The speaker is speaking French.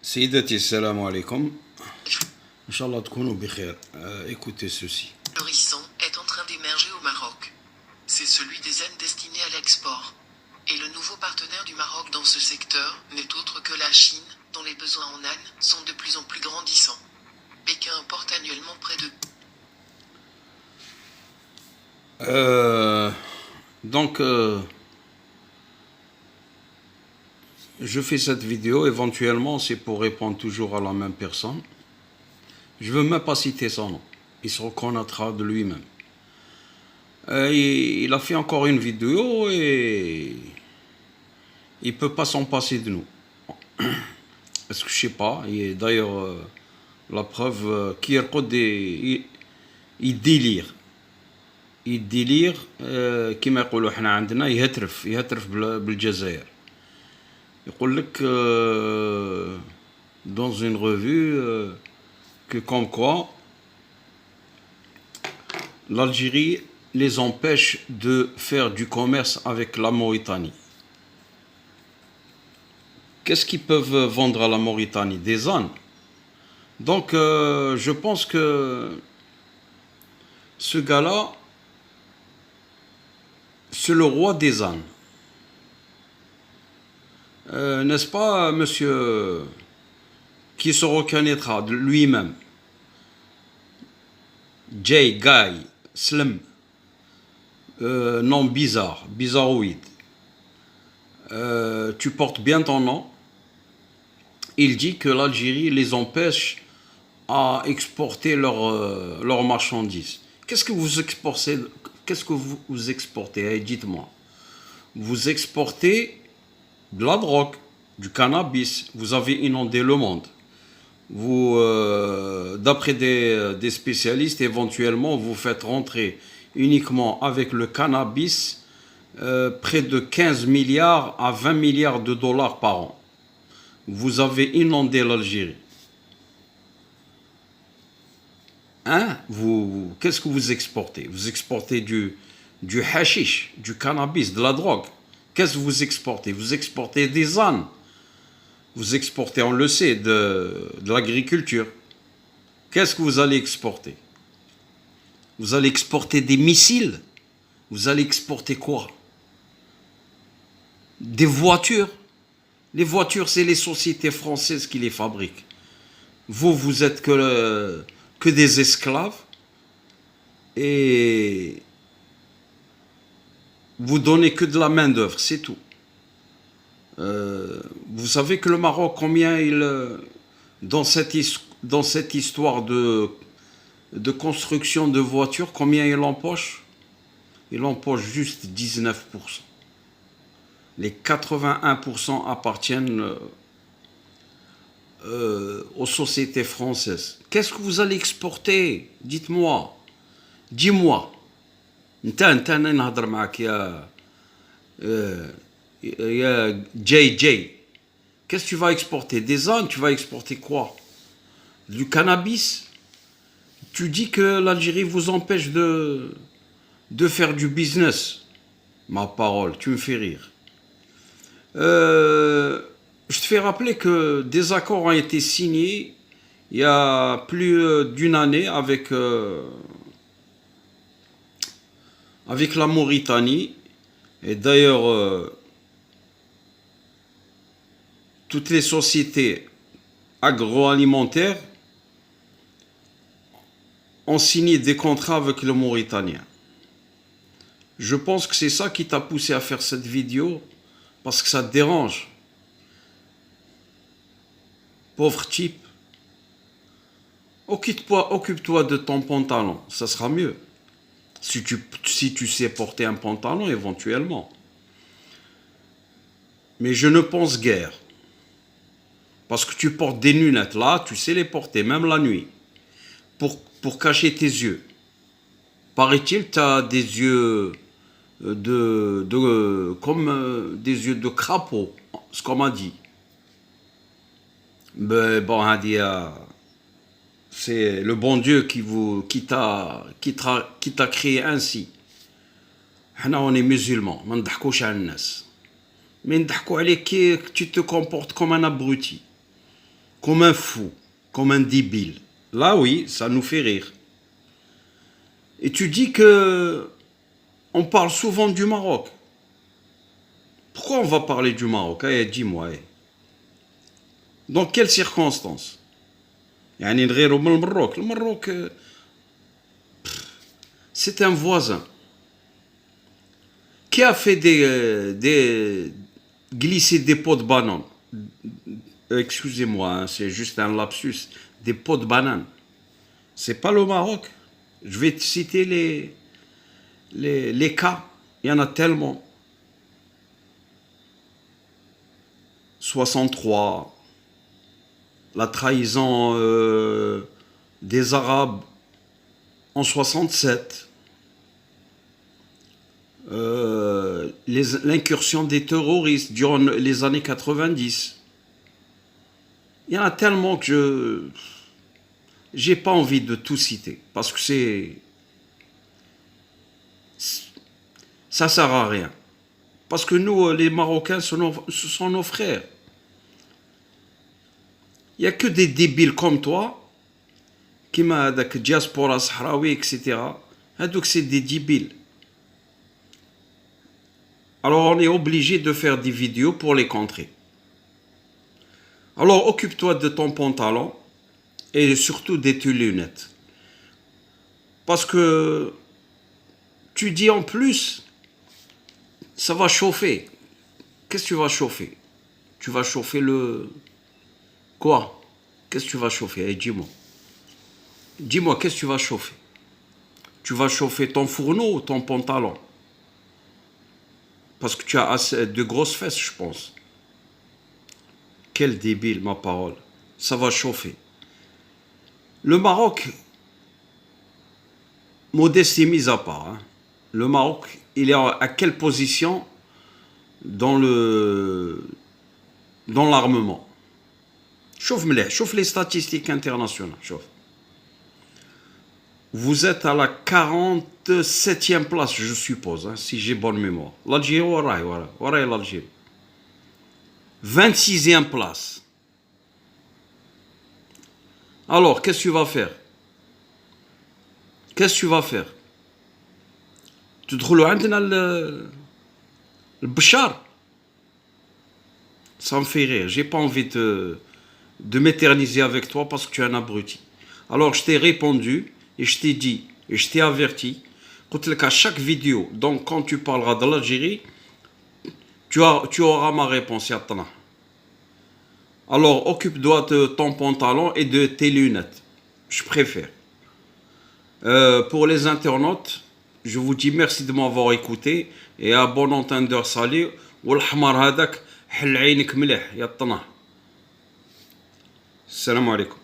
سيدتي السلام عليكم. إن شاء الله تكونوا بخير. Écoutez ceci. Florissant est en train d'émerger au Maroc. C'est celui des ânes destinés à l'export. Et le nouveau partenaire du Maroc dans ce secteur n'est autre que la Chine, dont les besoins en ânes sont de plus en plus grandissants. Pékin importe annuellement près de... Donc, je fais cette vidéo, éventuellement, c'est pour répondre toujours à la même personne. Je ne veux même pas citer son nom. Il se reconnaîtra de lui-même. Il a fait encore une vidéo et il ne peut pas s'en passer de nous. Est-ce que je ne sais pas. Et d'ailleurs, la preuve, il délire. Il délire كما يقولوا حنا عندنا يهترف بالجزائر. يقول لك dans une revue que comme quoi l'Algérie les empêche de faire du commerce avec la Mauritanie. Qu'est-ce qu'ils peuvent vendre à la Mauritanie? Des ânes. Donc je pense que ce gars-là, c'est le roi des ânes. N'est-ce pas, monsieur, qui se reconnaîtra de lui-même? Jay, Guy, Slim, nom bizarre, bizarroïde. Tu portes bien ton nom. Il dit que l'Algérie les empêche à exporter leurs marchandises. Qu'est-ce que vous exportez? Qu'est-ce que vous exportez? Dites-moi. Vous exportez de la drogue, du cannabis. Vous avez inondé le monde. Vous, d'après des spécialistes, éventuellement, vous faites rentrer uniquement avec le cannabis près de 15 milliards à 20 milliards de dollars par an. Vous avez inondé l'Algérie. Hein? Qu'est-ce que vous exportez? Vous exportez du hashish, du cannabis, de la drogue. Qu'est-ce que vous exportez? Vous exportez des ânes. Vous exportez, on le sait, de l'agriculture. Qu'est-ce que vous allez exporter? Vous allez exporter des missiles. Vous allez exporter quoi? Des voitures. Les voitures, c'est les sociétés françaises qui les fabriquent. Vous êtes que des esclaves. Et vous donnez que de la main-d'œuvre, c'est tout. Vous savez que le Maroc, combien dans cette histoire de construction de voitures, combien il empoche? Il empoche juste 19%. Les 81% appartiennent aux sociétés françaises. Qu'est-ce que vous allez exporter? Dites-moi. Dis-moi. JJ. Qu'est-ce que tu vas exporter? Des ânes? Tu vas exporter quoi? Du cannabis? Tu dis que l'Algérie vous empêche de faire du business. Ma parole, tu me fais rire. Je te fais rappeler que des accords ont été signés il y a plus d'une année avec la Mauritanie. Et d'ailleurs, toutes les sociétés agroalimentaires ont signé des contrats avec le Mauritanien. Je pense que c'est ça qui t'a poussé à faire cette vidéo, parce que ça te dérange. Pauvre type. Occupe-toi de ton pantalon, ça sera mieux. Si tu sais porter un pantalon, éventuellement. Mais je ne pense guère. Parce que tu portes des lunettes, là, tu sais les porter, même la nuit. Pour cacher tes yeux. Paraît-il, tu as des yeux comme des yeux de crapaud, ce qu'on m'a dit. Ben, bon, c'est le bon Dieu qui t'a créé ainsi. On est musulmans, ما نضحكوش على الناس. Mais نضحكوا عليك كي tu te comportes comme un abruti. comme un fou, comme un débile. Là, oui, ça nous fait rire. Et tu dis que on parle souvent du Maroc. Pourquoi on va parler du Maroc? Eh, dis-moi. Dans quelles circonstances? يعني نغيروا من المروك. Le Maroc, c'est un voisin qui a fait glisser des pots de banane. Excusez-moi, hein, c'est juste un lapsus. Des pots de banane. C'est pas le Maroc. Je vais te citer les cas. Il y en a tellement. 63, la trahison des Arabes en 67, l'incursion des terroristes durant les années 90. Il y en a tellement que j'ai pas envie de tout citer parce que ça sert à rien. Parce que nous, les Marocains, ce sont nos frères. Il n'y a que des débiles comme toi, qui m'a dit diaspora sahraoui, etc. Donc c'est des débiles. Alors on est obligé de faire des vidéos pour les contrer. Alors occupe-toi de ton pantalon et surtout de tes lunettes. Parce que tu dis en plus, ça va chauffer. Qu'est-ce que tu vas chauffer? Tu vas chauffer le... Quoi? Qu'est-ce que tu vas chauffer? Eh, dis-moi. Dis-moi, qu'est-ce que tu vas chauffer? Tu vas chauffer ton fourneau ou ton pantalon? Parce que tu as assez de grosses fesses, je pense. Quel débile, ma parole. Ça va chauffer. Le Maroc, modestie mise à part, hein. Le Maroc, il est à quelle position dans l'armement? Chauffe les statistiques internationales. Chauffe. Vous êtes à la 47e place, je suppose, hein, si j'ai bonne mémoire. L'Algérie, voilà l'Algérie. 26e place. Alors, qu'est-ce que tu vas faire? Qu'est-ce que tu vas faire? تدخلوا عندنا البشار. Ça me fait rire. J'ai pas envie de m'éterniser avec toi parce que tu es un abruti. Alors, je t'ai répondu et je t'ai dit et je t'ai averti. قلت لك à chaque vidéo, donc quand tu parleras de l'Algérie, tu auras ma réponse. Alors, occupe-toi de ton pantalon et de tes lunettes. Je préfère. Pour les internautes, je vous dis merci de m'avoir écouté et à bon entendeur salut. والحمار هذاك حل عينك مليح يا الطناح. السلام عليكم.